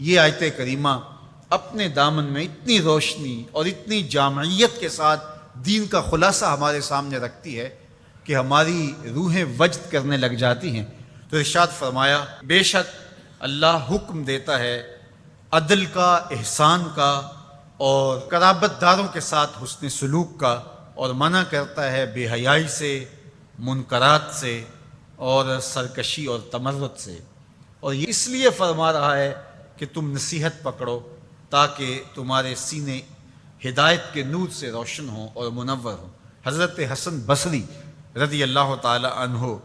یہ آیت کریمہ اپنے دامن میں اتنی روشنی اور اتنی جامعیت کے ساتھ دین کا خلاصہ ہمارے سامنے رکھتی ہے کہ ہماری روحیں وجد کرنے لگ جاتی ہیں۔ تو ارشاد فرمایا، بے شک اللہ حکم دیتا ہے عدل کا، احسان کا اور قرابت داروں کے ساتھ حسن سلوک کا، اور منع کرتا ہے بے حیائی سے، منکرات سے اور سرکشی اور تمرد سے۔ اور یہ اس لیے فرما رہا ہے کہ تم نصیحت پکڑو تاکہ تمہارے سینے ہدایت کے نور سے روشن ہوں اور منور ہوں۔ حضرت حسن بصری رضی اللہ تعالی عنہ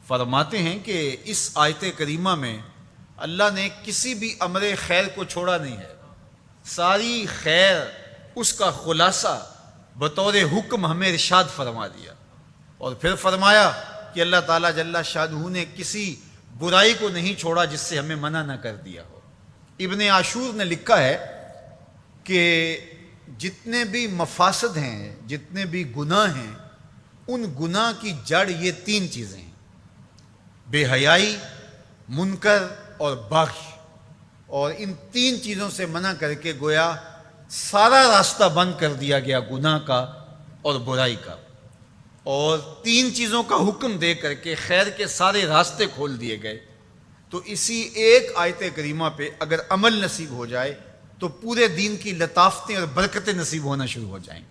فرماتے ہیں کہ اس آیت کریمہ میں اللہ نے کسی بھی امر خیر کو چھوڑا نہیں ہے، ساری خیر اس کا خلاصہ بطور حکم ہمیں ارشاد فرما دیا، اور پھر فرمایا کہ اللہ تعالیٰ جل شانہ نے کسی برائی کو نہیں چھوڑا جس سے ہمیں منع نہ کر دیا ہو۔ ابن عاشور نے لکھا ہے کہ جتنے بھی مفاسد ہیں، جتنے بھی گناہ ہیں، ان گناہ کی جڑ یہ تین چیزیں ہیں: بے حیائی، منکر اور بغی۔ اور ان تین چیزوں سے منع کر کے گویا سارا راستہ بند کر دیا گیا گناہ کا اور برائی کا، اور تین چیزوں کا حکم دے کر کے خیر کے سارے راستے کھول دیے گئے۔ تو اسی ایک آیت کریمہ پہ اگر عمل نصیب ہو جائے تو پورے دین کی لطافتیں اور برکتیں نصیب ہونا شروع ہو جائیں۔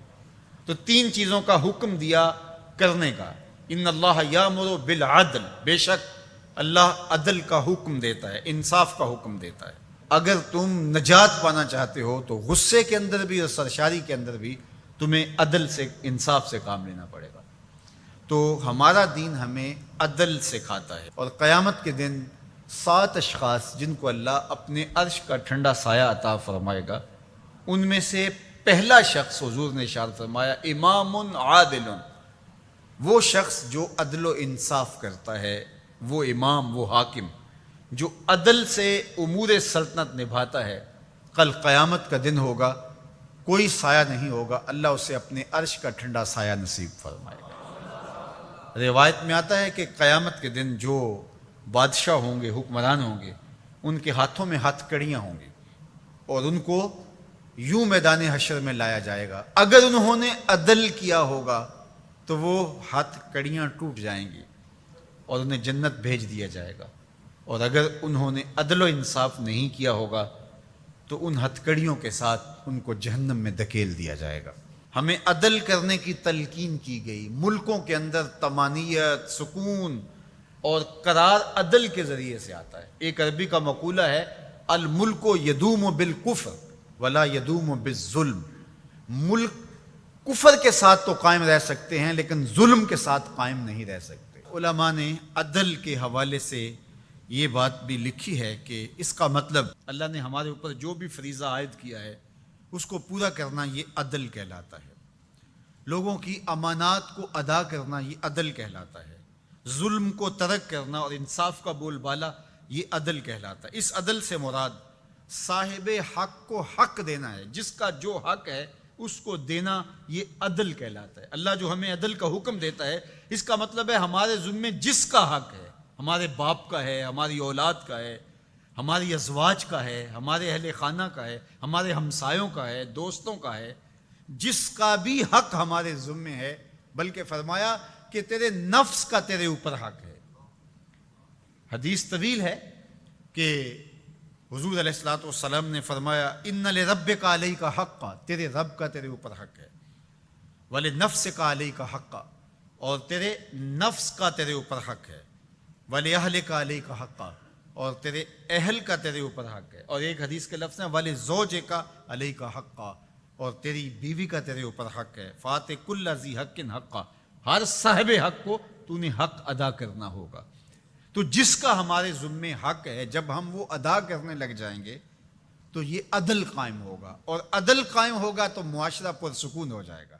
تو تین چیزوں کا حکم دیا کرنے کا: ان اللہ یامر بالعدل، بے شک اللہ عدل کا حکم دیتا ہے، انصاف کا حکم دیتا ہے۔ اگر تم نجات پانا چاہتے ہو تو غصے کے اندر بھی اور سرشاری کے اندر بھی تمہیں عدل سے، انصاف سے کام لینا پڑے گا۔ تو ہمارا دین ہمیں عدل سکھاتا ہے، اور قیامت کے دن 7 اشخاص جن کو اللہ اپنے عرش کا ٹھنڈا سایہ عطا فرمائے گا، ان میں سے پہلا شخص حضور نے ارشاد فرمایا امام عادل، وہ شخص جو عدل و انصاف کرتا ہے، وہ امام، وہ حاکم جو عدل سے امور سلطنت نبھاتا ہے، کل قیامت کا دن ہوگا، کوئی سایہ نہیں ہوگا، اللہ اسے اپنے عرش کا ٹھنڈا سایہ نصیب فرمائے گا۔ روایت میں آتا ہے کہ قیامت کے دن جو بادشاہ ہوں گے، حکمران ہوں گے، ان کے ہاتھوں میں ہتھ کڑیاں ہوں گی، اور ان کو یوں میدان حشر میں لایا جائے گا۔ اگر انہوں نے عدل کیا ہوگا تو وہ ہتھ کڑیاں ٹوٹ جائیں گی اور انہیں جنت بھیج دیا جائے گا، اور اگر انہوں نے عدل و انصاف نہیں کیا ہوگا تو ان ہتھ کڑیوں کے ساتھ ان کو جہنم میں دھکیل دیا جائے گا۔ ہمیں عدل کرنے کی تلقین کی گئی۔ ملکوں کے اندر طمانینت، سکون اور قرار عدل کے ذریعے سے آتا ہے۔ ایک عربی کا مقولہ ہے، الملک یدوم بالکفر ولا یدوم بالظلم۔ ملک کفر کے ساتھ تو قائم رہ سکتے ہیں لیکن ظلم کے ساتھ قائم نہیں رہ سکتے۔ علماء نے عدل کے حوالے سے یہ بات بھی لکھی ہے کہ اس کا مطلب اللہ نے ہمارے اوپر جو بھی فریضہ عائد کیا ہے اس کو پورا کرنا، یہ عدل کہلاتا ہے۔ لوگوں کی امانات کو ادا کرنا، یہ عدل کہلاتا ہے۔ ظلم کو ترک کرنا اور انصاف کا بول بالا، یہ عدل کہلاتا ہے۔ اس عدل سے مراد صاحب حق کو حق دینا ہے، جس کا جو حق ہے اس کو دینا، یہ عدل کہلاتا ہے۔ اللہ جو ہمیں عدل کا حکم دیتا ہے، اس کا مطلب ہے ہمارے ذمے جس کا حق ہے، ہمارے باپ کا ہے، ہماری اولاد کا ہے، ہماری ازواج کا ہے، ہمارے اہل خانہ کا ہے، ہمارے ہمسایوں کا ہے، دوستوں کا ہے، جس کا بھی حق ہمارے ذمے ہے، بلکہ فرمایا کہ تیرے نفس کا تیرے اوپر حق ہے۔ حدیث طویل ہے کہ حضور علیہ الصلوۃ والسلام نے فرمایا ان لربک علیک حقا، تیرے رب کا تیرے اوپر حق ہے، ولنفسک علیک حقا، اور تیرے نفس کا تیرے اوپر حق ہے، ولأہلک علیک حقا، اور تیرے اہل کا تیرے اوپر حق ہے، اور ایک حدیث کے لفظ ہیں ولزوجک علیک حقا، اور تیری بیوی کا تیرے اوپر حق ہے، فآت کل ذی حق حقا، ہر صاحب حق کو تو نے حق ادا کرنا ہوگا۔ تو جس کا ہمارے ذمے حق ہے، جب ہم وہ ادا کرنے لگ جائیں گے تو یہ عدل قائم ہوگا، اور عدل قائم ہوگا تو معاشرہ پرسکون ہو جائے گا۔